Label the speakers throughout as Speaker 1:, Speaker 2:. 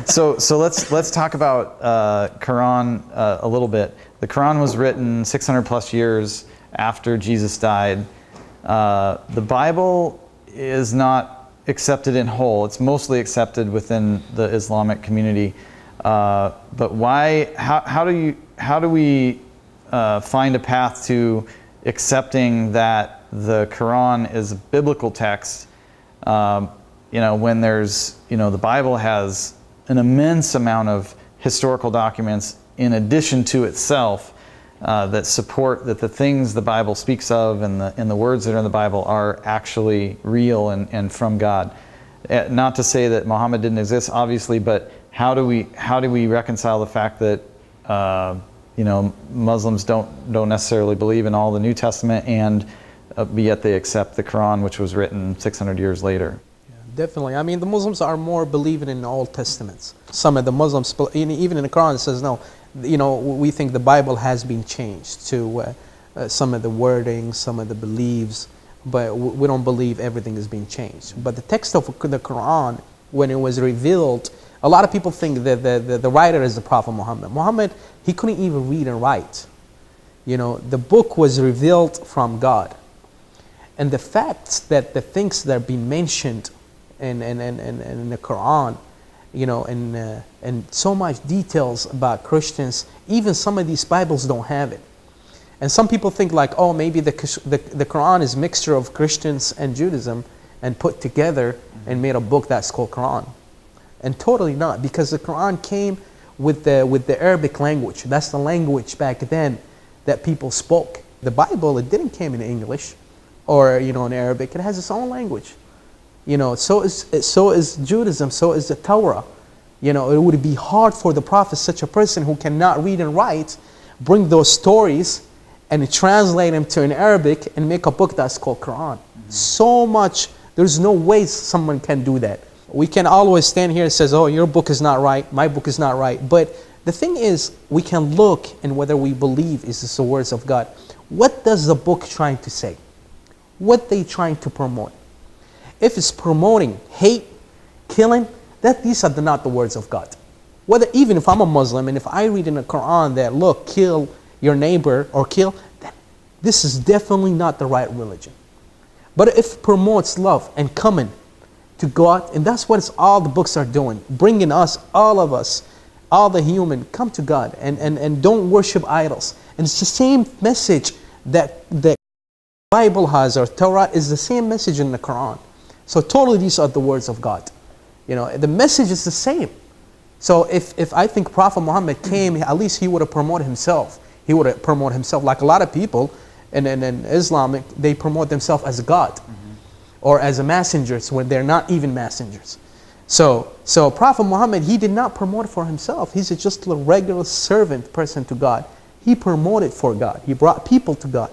Speaker 1: So let's talk about Quran a little bit. The Quran was written 600 plus years after Jesus died. The Bible is not accepted in whole. It's mostly accepted within the Islamic community. But why? How do we find a path to accepting that the Quran is a biblical text? When there's, the Bible has an immense amount of historical documents in addition to itself that support that the things the Bible speaks of and the words that are in the Bible are actually real and from God. Not to say that Muhammad didn't exist, obviously, but how do we reconcile the fact that Muslims don't necessarily believe in all the New Testament and yet they accept the Quran, which was written 600 years later?
Speaker 2: Definitely. I mean, the Muslims are more believing in the Old Testaments. Some of the Muslims, even in the Quran, it says, no, we think the Bible has been changed to some of the wording, some of the beliefs, but we don't believe everything is being changed. But the text of the Quran, when it was revealed, a lot of people think that the writer is the Prophet Muhammad. Muhammad, he couldn't even read and write. The book was revealed from God. And the facts that the things that are being mentioned in the Quran, and so much details about Christians, even some of these Bibles don't have it. And some people think like, oh, maybe the Quran is a mixture of Christians and Judaism and put together and made a book that's called Quran. And totally not, because the Quran came with the Arabic language. That's the language back then that people spoke. The Bible, it didn't come in English or in Arabic. It has its own language. So is Judaism, so is the Torah. It would be hard for the Prophet, such a person who cannot read and write, bring those stories and translate them to an Arabic and make a book that's called Quran. So much, there's no way someone can do that. We can always stand here and say, oh, your book is not right, my book is not right. But the thing is, we can look and whether we believe is this the words of God. What does the book trying to say? What they trying to promote? If it's promoting hate, killing, these are not the words of God. Even if I'm a Muslim and if I read in the Quran that, look, kill your neighbor or kill, this is definitely not the right religion. But if it promotes love and coming to God, and that's what all the books are doing, bringing us, all of us, all the human, come to God and don't worship idols. And it's the same message that the Bible has, or Torah is the same message in the Quran. So totally these are the words of God. The message is the same. So if I think Prophet Muhammad came, at least he would have promoted himself. He would have promoted himself like a lot of people in Islamic, they promote themselves as a God or as a messengers when they're not even messengers. So Prophet Muhammad, he did not promote it for himself. He's just a regular servant person to God. He promoted for God. He brought people to God.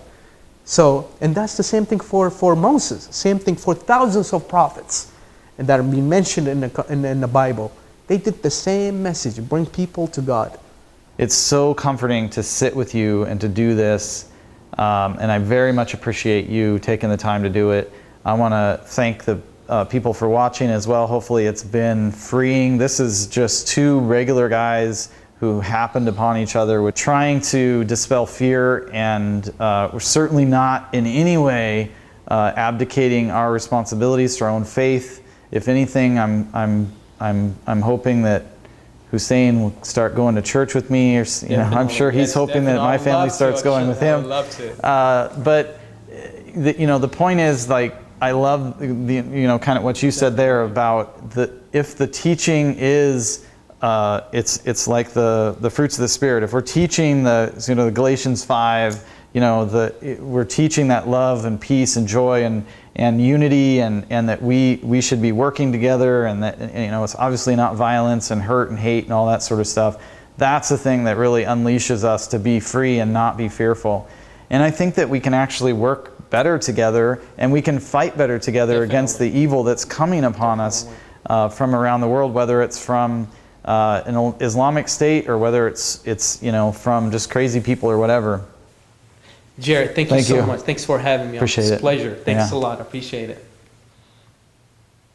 Speaker 2: And that's the same thing for Moses, same thing for thousands of prophets and that are being mentioned in the Bible. They did the same message, bring people to God.
Speaker 1: It's so comforting to sit with you and to do this, and I very much appreciate you taking the time to do it. I want to thank the people for watching as well. Hopefully it's been freeing. This is just two regular guys who happened upon each other. We're trying to dispel fear, and we're certainly not in any way abdicating our responsibilities to our own faith. If anything, I'm hoping that Hussein will start going to church with me, or I'm sure he's hoping that my family starts going with him.
Speaker 3: I would love to.
Speaker 1: But the point is, like, I love kind of what you said there about if the teaching is it's like the fruits of the Spirit. If we're teaching the Galatians 5, we're teaching that love and peace and joy and unity, and that we should be working together, and that it's obviously not violence and hurt and hate and all that sort of stuff. That's the thing that really unleashes us to be free and not be fearful. And I think that we can actually work better together, and we can fight better together against the evil that's coming upon us from around the world, whether it's from an Islamic state or whether it's from just crazy people or whatever.
Speaker 2: Jerrod, thank you so much. Thanks for having me.
Speaker 1: Appreciate it.
Speaker 2: It's a pleasure. Thanks a lot. I appreciate it.